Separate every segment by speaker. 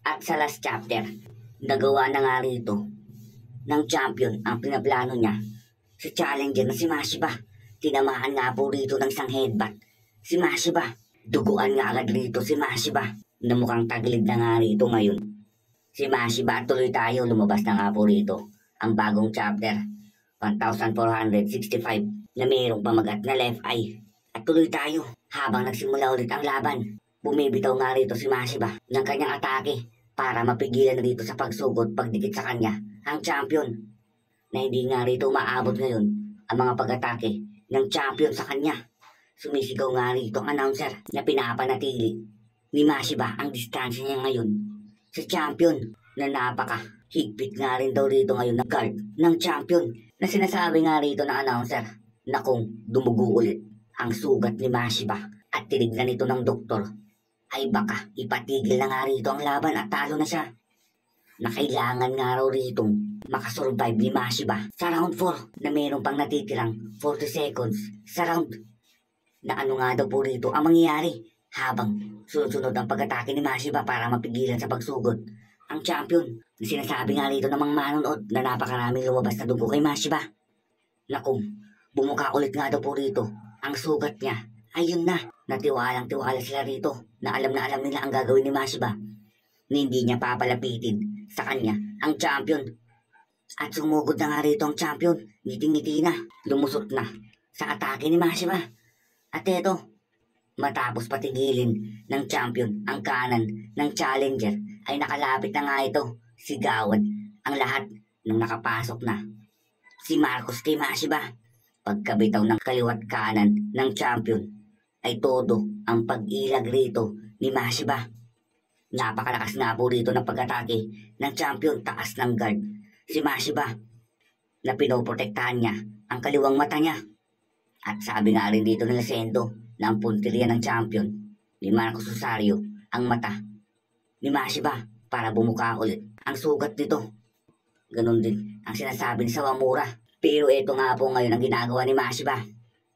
Speaker 1: At sa last chapter, nagawa na nga rito ng champion ang pinaplano niya. Si challenger na si Mashiba, tinamaan nga po rito ng isang headbutt. Si Mashiba, duguan nga agad rito si Mashiba na mukhang tagilid na nga rito ngayon. Si Mashiba, tuloy tayo, lumabas na nga po rito ang bagong chapter 1465 na mayroong pamagat na left eye. At tuloy tayo habang nagsimula ulit ang laban. Bumibitaw nga rito si Mashiba ng kanyang atake para mapigilan rito sa pagsugod pagdikit sa kanya ang champion, na hindi nga rito maabot ngayon ang mga pag-atake ng champion sa kanya. Sumisigaw nga rito ang announcer na pinapanatili ni Mashiba ang distansya niya ngayon sa champion, na napaka-higpit nga rin daw rito ngayon na guard ng champion, na sinasabi nga rito ng announcer na kung dumugo ulit ang sugat ni Mashiba at tinignan ito ng doktor, ay baka ipatigil na nga rito ang laban at talo na siya. Na kailangan nga raw ritong makasurvive ni Mashiba sa round 4 na mayroon pang natitirang 40 seconds sa round. Na ano nga daw po rito ang mangyayari habang sunod-sunod ang pag-atake ni Mashiba para mapigilan sa pagsugod ang champion, na sinasabi nga rito ng mga manonood na napakaraming lumabas na dugo kay Mashiba, na kung bumuka ulit nga daw po rito ang sugat niya, ayun na tiwalang-tiwala sila rito na alam nila ang gagawin ni Mashiba, na hindi niya papalapitin sa kanya ang champion. At sumugod na nga rito ang champion, ngiting-ngiti na, lumusot na sa atake ni Mashiba. At eto, matapos patigilin ng champion ang kanan ng challenger, ay nakalapit na nga ito, sigawan ang lahat ng nakapasok na si Marcos kay Mashiba. Pagkabitaw ng kaliwat kanan ng champion, ay todo ang pag-ilag rito ni Mashiba. Napakalakas nga po rito ng pag-atake ng champion, taas ng guard si Mashiba, na pinoprotektahan niya ang kaliwang mata niya. At sabi nga rin dito nila Sendo na ang punteriya ng champion ni Marcos Rosario ang mata ni Mashiba para bumuka ulit ang sugat nito. Ganon din ang sinasabi ni Sawamura. Pero ito nga po ngayon ang ginagawa ni Mashiba.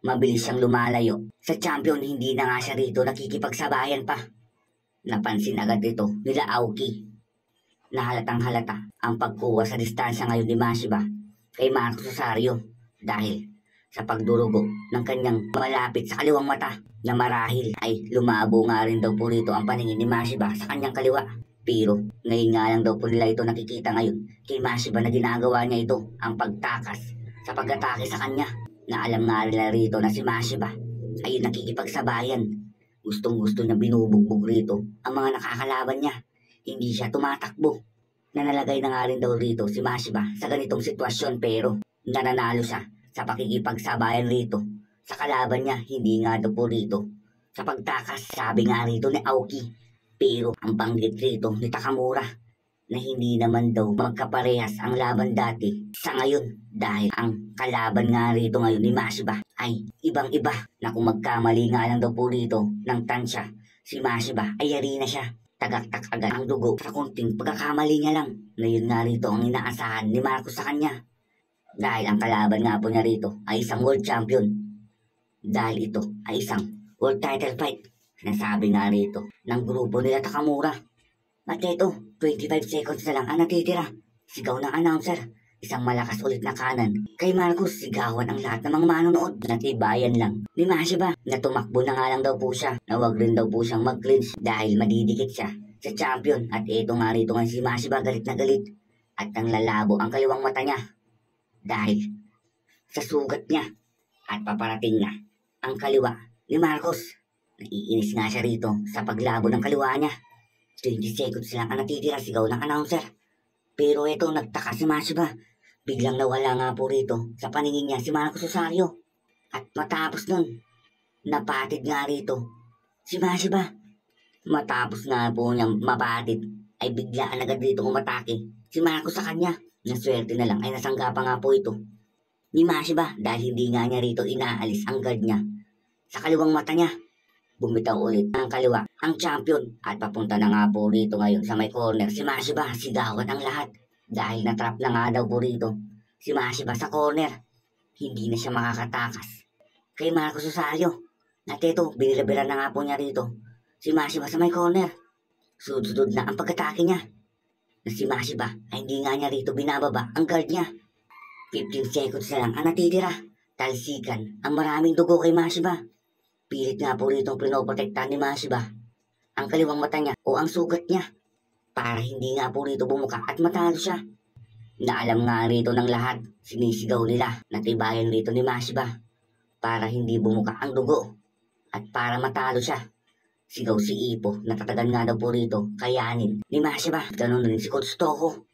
Speaker 1: Mabilis siyang lumalayo sa champion, hindi na nga siya rito nakikipagsabayan pa. Napansin agad dito nila Aoki na halatang halata ang pagkuha sa distansya ngayon ni Mashiba kay Marcos Rosario dahil sa pagdurugo ng kanyang malapit sa kaliwang mata, na marahil ay lumabo nga rin daw po rito ang paningin ni Mashiba sa kanyang kaliwa. Pero ngayon nga lang daw po nila ito nakikita ngayon kay Mashiba na ginagawa niya ito ang pagtakas sa pag-atake sa kanya, na alam nga nila rito na si Mashiba ay nakikipagsabayan. Gustong-gusto niya binubugbog rito ang mga nakakalaban niya. Hindi siya tumatakbo. Nanalagay na nga rin daw rito si Mashiba sa ganitong sitwasyon, pero nananalo siya sa pakikipagsabayan rito sa kalaban niya, hindi nga daw po rito sa pagtakas, sabi nga rito ni Aoki. Pero ang banggit rito ni Takamura na hindi naman daw magkaparehas ang laban dati sa ngayon, dahil ang kalaban nga rito ngayon ni Mashiba ay ibang-iba, na kung magkamali nga lang daw po rito ng tansya si Mashiba ay yari na siya. Tagaktak agad ang dugo sa kunting pagkakamali niya lang, na yun nga rito ang inaasahan ni Marcos sa kanya, dahil ang kalaban nga po niya rito ay isang world champion, dahil ito ay isang world title fight. Sinasabi nga rito ng grupo nila Takamura. At ito, 25 seconds na lang ang natitira. Sigaw ng announcer, isang malakas ulit na kanan kay Marcos. Sigawan ang lahat ng mga manonood. Natibayan lang ni Mashiba na tumakbo na nga lang daw po siya, na wag rin daw po siyang mag-clinch dahil madidikit siya sa champion. At ito nga rito nga si Mashiba, galit na galit at ang lalabo ang kaliwang mata niya dahil sa sugat niya, at paparating na ang kaliwa ni Marcos. Naiinis nga siya rito sa paglabo ng kaliwa niya. 20 seconds lang ang natitira, sigaw ng announcer. Pero ito, nagtaka si Mashiba. Biglang nawala nga po rito sa paningin niya si Marcos Rosario. At matapos nun, napatid nga rito si Mashiba. Matapos nga po niyang mapatid, ay biglaan agad rito umatake si Marcos sa kanya. Naswerte na lang ay nasangga pa nga po ito ni Mashiba dahil hindi nga niya rito inaalis ang guard niya sa kaliwang mata niya. Bumitaw ulit ang kaliwa ang champion at papunta na nga po rito ngayon sa may corner si Mashiba. Sigawan ang lahat dahil natrap na nga daw po rito si Mashiba sa corner. Hindi na siya makakatakas kay Marcos Rosario. At ito, binilabira na nga po niya rito si Mashiba sa may corner. Sunod-sunod na ang pag-atake niya. Na si Mashiba ay hindi nga niya rito binababa ang guard niya. 15 seconds na lang ang natitira. Talsikan ang maraming dugo kay Mashiba. Pilit nga po rito pinoprotektahan ni Mashiba ang kaliwang mata niya o ang sugat niya para hindi nga po rito bumuka at matalo siya. Naalam nga rito ng lahat, sinisigaw nila na tibayan rito ni Mashiba para hindi bumuka ang dugo at para matalo siya. Sigaw si Ipo, natatagan nga daw po rito, kayanin ni Mashiba. Ganon rin si Coach Toho.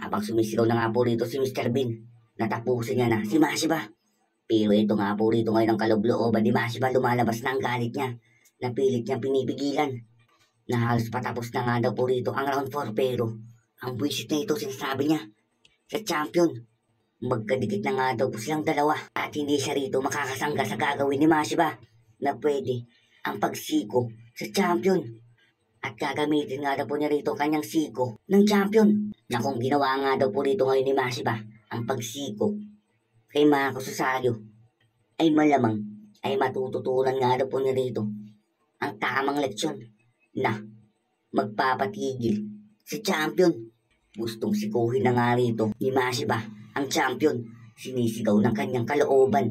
Speaker 1: Habang sumisigaw na nga po rito si Mr. Bean, natapusin niya na si Mashiba. Pero ito nga po rito ngayon ang kaloob-looban ni Mashiba, lumalabas na ang galit niya. Napilit niyang pinipigilan. Na halos patapos na nga daw po rito ang round 4 pero ang buwisit na ito sinasabi niya sa champion. Magkadikit na nga daw po silang dalawa at hindi siya rito makakasangga sa gagawin ni Mashiba na pwede ang pagsiko sa champion. At gagamitin nga daw po niya rito kanyang siko ng champion. Na kung ginawa nga daw po rito ngayon ni Mashiba ang pagsiko kay Marcos Rosario ay malamang ay matututunan nga daw po niya rito ang tamang leksyon na magpapatigil sa champion. Gustong sikuhin na nga rito ni Mashiba ang champion. Sinisigaw ng kanyang kalooban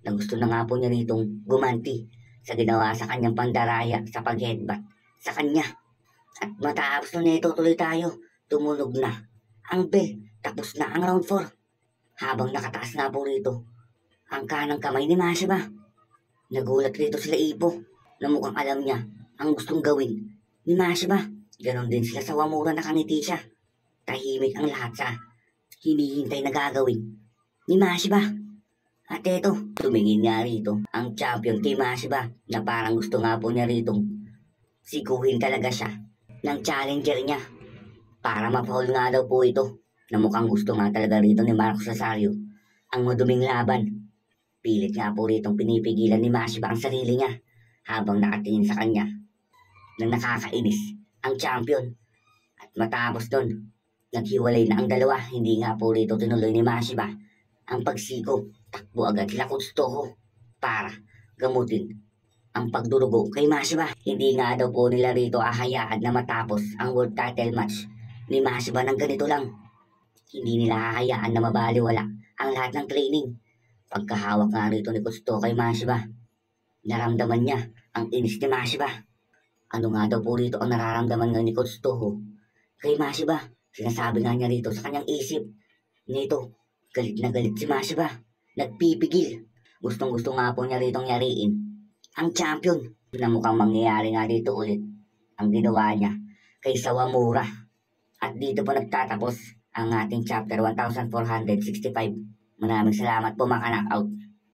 Speaker 1: na gusto na nga po niya ritong gumanti sa ginawa sa kanyang pandaraya sa pag-headbutt sa kanya. At matapos na nito tuloy tayo, tumunog na ang bell. Tapos na ang round 4. Habang nakataas na po rito ang kanang kamay ni Mashiba. Nagulat rito sila Ipo na mukhang alam niya ang gustong gawin ni Mashiba. Ganon din sila sa Wamura, nakangiti siya. Tahimik ang lahat sa hinihintay na gagawin ni Mashiba. At eto, tumingin nga rito ang champion kay Mashiba na parang gusto nga po niya ritong sikuhin talaga siya ng challenger niya para ma-foul nga daw po ito na mukhang gusto nga talaga rito ni Marcos Rosario ang maduming laban. Pilit nga po ritong pinipigilan ni Mashiba ang sarili niya habang nakatingin sa kanya nang nakakainis ang champion. At matapos doon, naghiwalay na ang dalawa. Hindi nga po rito tinuloy ni Mashiba ang pagsiko. Takbo agad sila Coach Toho para gamutin ang pagdurugo kay Mashiba. Hindi nga daw po nila rito ahayaan na matapos ang world title match ni Mashiba ng ganito lang. Hindi nila hahayaan na mabaliwala ang lahat ng training. Pagkahawak nga rito ni Coach Toho kay Mashiba, naramdaman niya ang inis ni Mashiba. Ano nga daw po rito ang nararamdaman nga ni Coach Toho kay Mashiba? Sinasabi nga niya rito sa kanyang isip. Nito, galit na galit si Mashiba. Nagpipigil. Gustong-gusto nga po niya ritong yariin ang champion na mukhang mangyayari nga dito ulit ang ginawa niya kay Sawamura. At dito po nagtatapos ang ating chapter 1465. Maraming salamat po mga knockout.